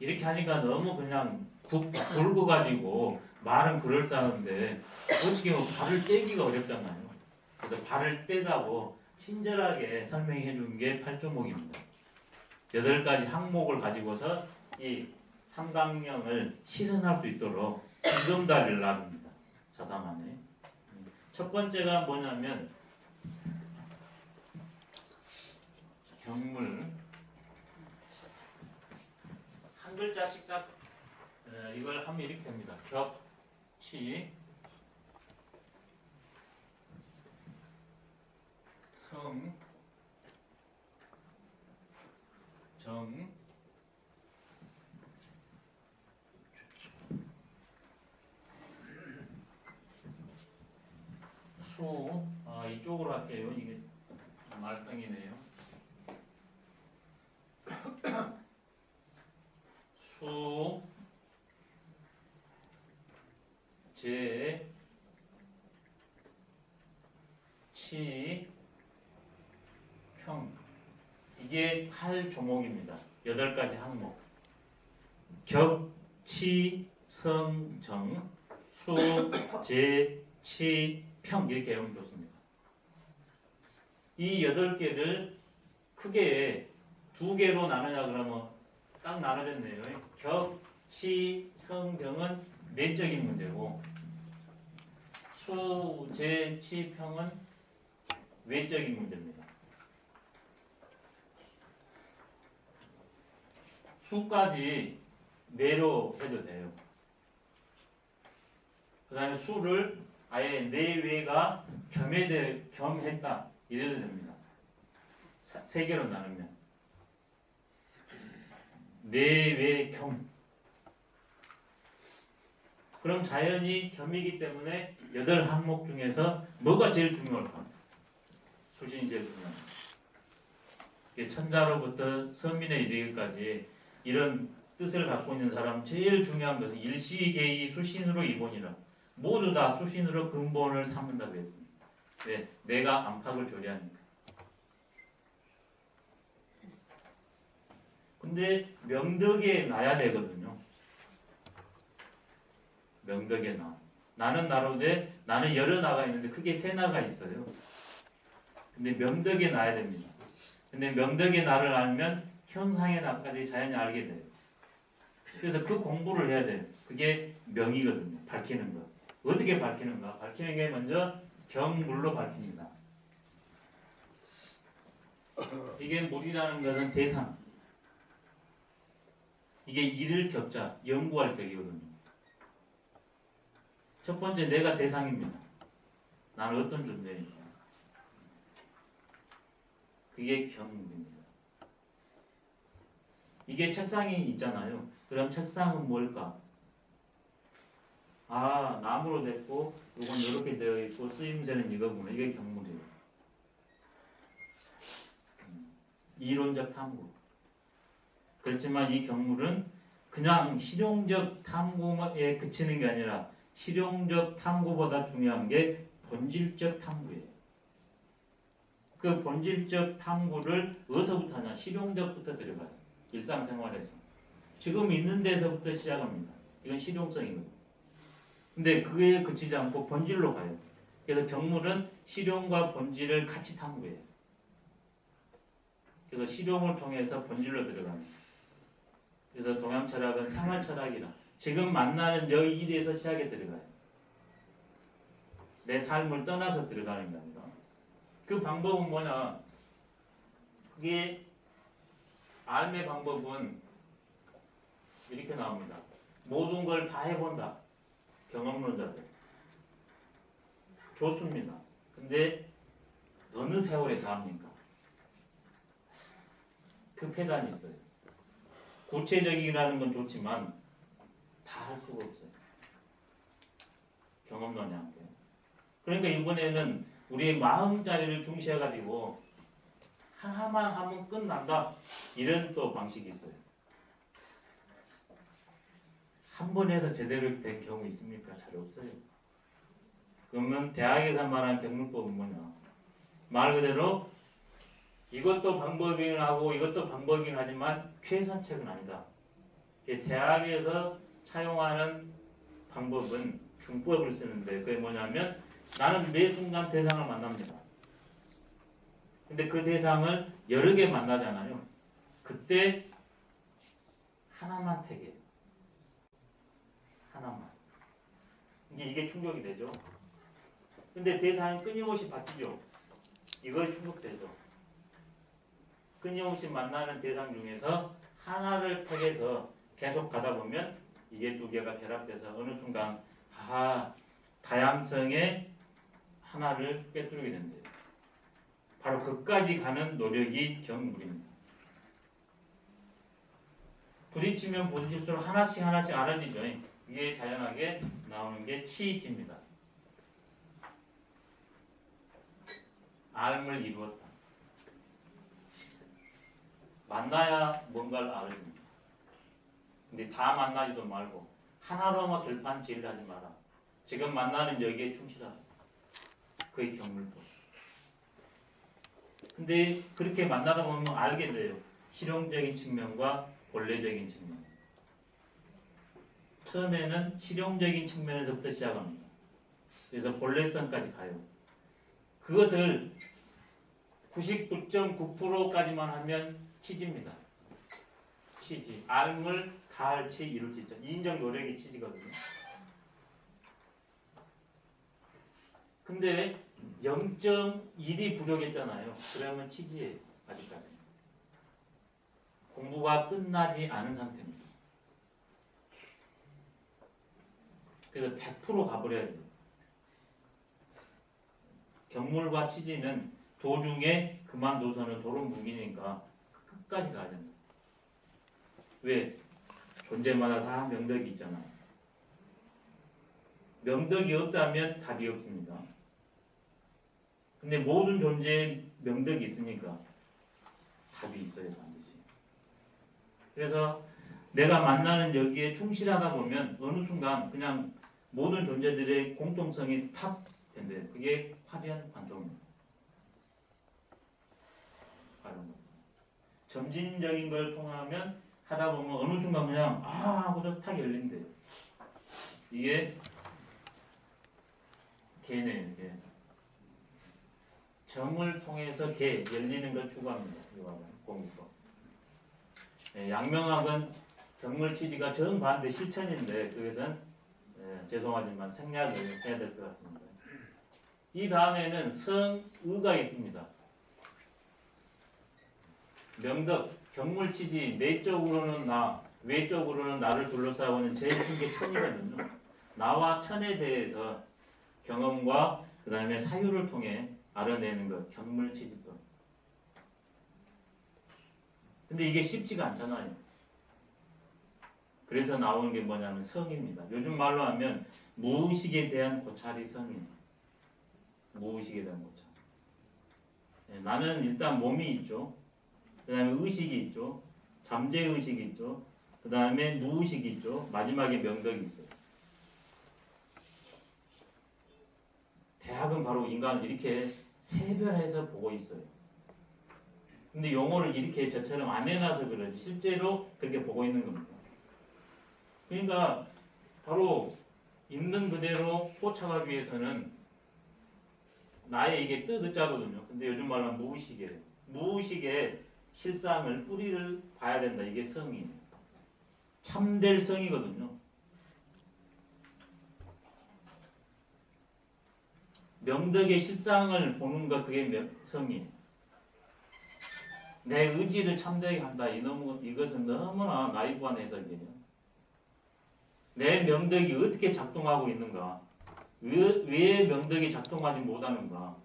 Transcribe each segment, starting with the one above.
이렇게 하니까 너무 그냥 굵어가지고 말은 그럴싸한데 어떻게 뭐 발을 떼기가 어렵잖아요. 그래서 발을 떼라고 친절하게 설명해 준 게 8조목입니다. 8가지 항목을 가지고서 이 삼강령을 실현할 수 있도록 기금다리를 나눕니다. 자사만에. 첫 번째가 뭐냐면 경물 한 글자씩 딱 이걸 하면 이렇게 됩니다. 격치 성 정 수 이쪽으로 할게요. 이게 말썽이네요. 수 제 치 평 이게 8조목입니다. 8가지 항목. 격, 치, 성, 정, 수, 제, 치, 평 이렇게 외우면 좋습니다. 이 8개를 크게 2개로 나누냐 그러면 딱 나눠졌네요. 격, 치, 성, 정은 내적인 문제고 수, 제, 치, 평은 외적인 문제입니다. 수까지 내로 해도 돼요. 그 다음에 수를 아예 내외가 겸했다 이래도 됩니다. 3개로 나누면 내외겸. 그럼 자연이 겸이기 때문에 8항목 중에서 뭐가 제일 중요할까? 수신이 제일 중요합니다. 천자로부터 선민에 이르기까지 이런 뜻을 갖고 있는 사람 제일 중요한 것은 일시계의 수신으로 이본이라. 모두 다 수신으로 근본을 삼는다고 했습니다. 네, 내가 안팎을 조리하니까. 근데 명덕에 나야 되거든요. 명덕에 나. 나는 나로되 나는 여러 나가 있는데 크게 3나가 있어요. 근데 명덕에 나야 됩니다. 근데 명덕의 나를 알면 현상의 나까지 자연히 알게 돼요. 그래서 그 공부를 해야 돼요. 그게 명이거든요. 밝히는 거. 어떻게 밝히는가? 밝히는 게 먼저 경물로 밝힙니다. 이게 물이라는 것은 대상. 이게 이를 격자, 연구할 격이거든요. 첫 번째 내가 대상입니다. 나는 어떤 존재입니까? 그게 경물입니다. 이게 책상이 있잖아요. 그럼 책상은 뭘까? 나무로 됐고 이건 이렇게 되어 있고 쓰임새는 이거구나. 이게 경물이에요. 이론적 탐구. 그렇지만 이 경물은 그냥 실용적 탐구에 그치는 게 아니라 실용적 탐구보다 중요한 게 본질적 탐구예요. 그 본질적 탐구를 어디서부터 하냐? 실용적부터 들어가요. 일상생활에서. 지금 있는 데서부터 시작합니다. 이건 실용성이거든요. 근데 그게 그치지 않고 본질로 가요. 그래서 경물은 실용과 본질을 같이 탐구해요. 그래서 실용을 통해서 본질로 들어갑니다. 그래서 동양 철학은 상할 철학이라 지금 만나는 여기 일에서 시작에 들어가요. 내 삶을 떠나서 들어가는 게 아니라 그 방법은 뭐냐? 그게 삶의 방법은 이렇게 나옵니다. 모든 걸 다 해본다. 경험론자들. 좋습니다. 근데 어느 세월에 다 합니까? 그 폐단이 있어요. 구체적이라는 건 좋지만 다 할 수가 없어요. 경험론이 함께. 그러니까 이번에는 우리의 마음자리를 중시해가지고 하나만 하면 끝난다. 이런 또 방식이 있어요. 한 번 해서 제대로 된 경우 있습니까? 잘 없어요. 그러면 대학에서 말하는 경물법은 뭐냐? 말 그대로 이것도 방법이긴 하고 이것도 방법이긴 하지만 최선책은 아니다. 대학에서 차용하는 방법은 중법을 쓰는데 그게 뭐냐면 나는 매 순간 대상을 만납니다. 근데 그 대상을 여러 개 만나잖아요. 그때 하나만 택해요. 하나만. 이게 충족이 되죠. 근데 대상이 끊임없이 바뀌죠. 이거에 충족되죠. 끊임없이 만나는 대상 중에서 하나를 택해서 계속 가다 보면 이게 두 개가 결합돼서 어느 순간 다양성의 하나를 꿰뚫게 된대요. 바로 그까지 가는 노력이 경물입니다. 부딪히면 부딪힐수록 하나씩 알아지죠. 이게 자연하게 나오는 게 치지입니다. 알을 이루었다. 만나야 뭔가를 알아줍니다. 근데 다 만나지도 말고 하나로만 결판 지으려지 마라. 지금 만나는 여기에 충실하라. 그게 경물법. 근데 그렇게 만나다 보면 알게 돼요. 실용적인 측면과 본래적인 측면. 처음에는 실용적인 측면에서부터 시작합니다. 그래서 본래성까지 가요. 그것을 99.9%까지만 하면 치지입니다. 치지. 알을 다할 치 이룰 수 있죠. 2인정 노력이 치지거든요. 근데 0.1이 부족했잖아요. 그러면 치지예요. 아직까지. 공부가 끝나지 않은 상태입니다. 그래서 100% 가버려야 돼요. 경물과 치지는 도중에 그만둬서는 도rum묵이니까 끝까지 가야 됩니다. 왜? 존재마다 다 명덕이 있잖아요. 명덕이 없다면 답이 없습니다. 근데 모든 존재에 명덕이 있으니까 답이 있어요, 반드시. 그래서 내가 만나는 여기에 충실하다 보면 어느 순간 그냥 모든 존재들의 공통성이 탁 된대요. 그게 화려한 관통입니다. 점진적인 걸 통하면 하다 보면 어느 순간 그냥 하고서 탁 열린대요. 이게 개네요. 개. 점을 통해서 개 열리는 걸 추구합니다. 공부법. 양명학은 경물치지가 정반대 실천인데 그것은 죄송하지만 생략을 해야 될 것 같습니다. 이 다음에는 성의가 있습니다. 명덕, 경물치지 내적으로는 나, 외적으로는 나를 둘러싸고 있는 제일 큰 게 천이거든요. 나와 천에 대해서 경험과 그 다음에 사유를 통해 알아내는 것, 경물치지법. 근데 이게 쉽지가 않잖아요. 그래서 나오는 게 뭐냐면 성입니다. 요즘 말로 하면 무의식에 대한 고찰이 성이에요. 무의식에 대한 고찰. 나는 일단 몸이 있죠. 그 다음에 의식이 있죠. 잠재의식이 있죠. 그 다음에 무의식이 있죠. 마지막에 명덕이 있어요. 대학은 바로 인간을 이렇게 세별해서 보고 있어요. 근데 용어를 이렇게 저처럼 안 해놔서 그러지 실제로 그렇게 보고 있는 겁니다. 그러니까 바로 있는 그대로 쫓아가기 위해서는 나의 이게 뜻자거든요. 근데 요즘 말로 하면 무의식이에요. 무의식의 실상을 뿌리를 봐야 된다. 이게 성이에요. 참될 성이거든요. 명덕의 실상을 보는 것 그게 성이에요. 내 의지를 참되게 한다. 이것은 너무나 나이브한 해석이에요. 내 명덕이 어떻게 작동하고 있는가? 왜 명덕이 작동하지 못하는가?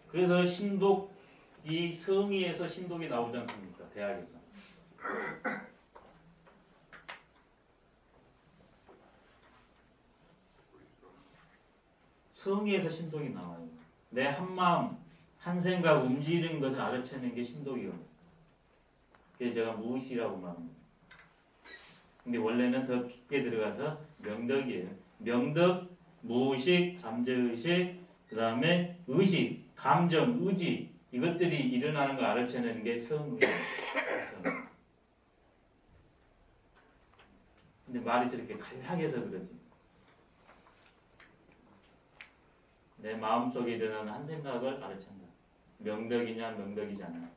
그래서 신독이 성의에서 신독이 나오지 않습니까? 대학에서. 성의에서 신독이 나와요. 내 한마음, 한 생각 움직이는 것을 알아채는 게 신독이거든요. 그래서 제가 무의식이라고 말합니다. 근데 원래는 더 깊게 들어가서 명덕이에요. 명덕, 무의식, 잠재의식, 그 다음에 의식, 감정, 의지 이것들이 일어나는 걸 알아채는 게 성의예요. 근데 말이 저렇게 간략해서 그러지. 내 마음속에 일어나는 한 생각을 가르친다. 명덕이냐 명덕이지 않냐.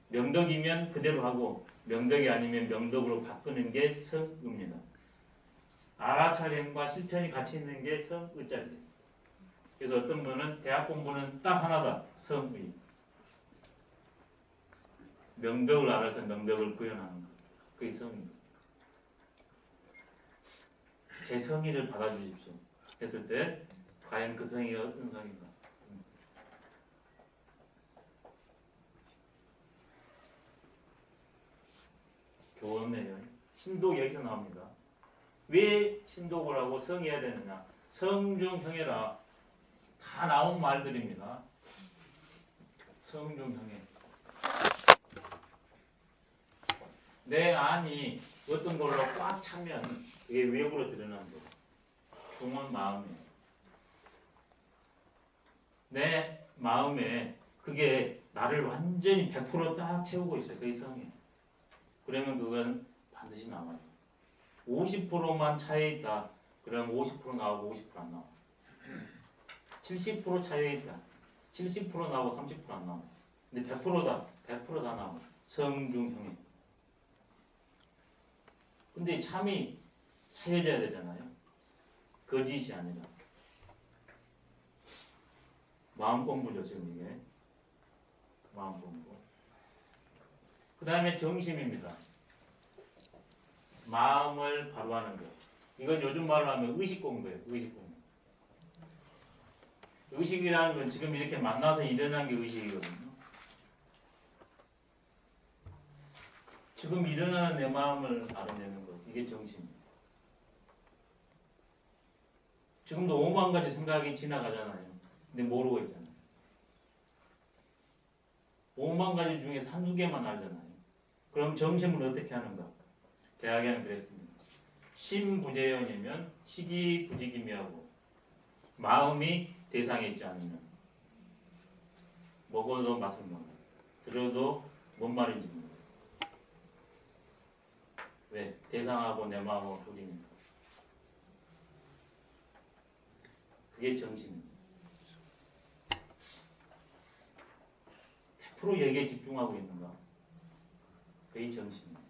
명덕이면 그대로 하고 명덕이 아니면 명덕으로 바꾸는 게 성의입니다. 알아차림과 실천이 같이 있는 게 성의자리예요. 그래서 어떤 분은 대학 공부는 딱 하나다. 성의. 명덕을 알아서 명덕을 구현하는 것. 그게 성의입니다. 제 성의를 받아주십시오. 했을 때 과연 그 성의가 어떤 성인가? 교훈이에요. 신독 여기서 나옵니다. 왜 신독을 하고 성해야 되느냐? 성중형해라. 다 나온 말들입니다. 성중형해. 내 안이 어떤 걸로 꽉 차면 그게 외부로 드러나는 거예요. 중은 마음이에요. 내 마음에 그게 나를 완전히 100% 채우고 있어요. 그게 성이에요. 그러면 그건 반드시 나와요. 50%만 차에 있다. 그러면 50% 나오고 50%안 나와. 70% 차에 있다. 70% 나오고 30%안 나와. 근데 100%다. 100%다 나와. 성중형해. 근데 참이 차려져야 되잖아요. 거짓이 아니라. 마음 공부죠, 지금 이게. 마음 공부. 그 다음에 정심입니다. 마음을 바로 하는 것. 이건 요즘 말로 하면 의식 공부예요. 의식 공부. 의식이라는 건 지금 이렇게 만나서 일어난 게 의식이거든요. 지금 일어나는 내 마음을 알아내는 것. 이게 정심입니다. 지금도 5만 가지 생각이 지나가잖아요. 근데 모르고 있잖아요. 5만 가지 중에서 한두 개만 알잖아요. 그럼 정심을 어떻게 하는가? 대학에는 그랬습니다. 심부재현이면 시기부지기미하고 마음이 대상에 있지 않으면 먹어도 맛을 몰라. 들어도 뭔 말인지 몰라. 왜? 대상하고 내 마음하고 둘이니까. 그게 정신입니다. 100% 여기에 집중하고 있는가? 그게 정신입니다.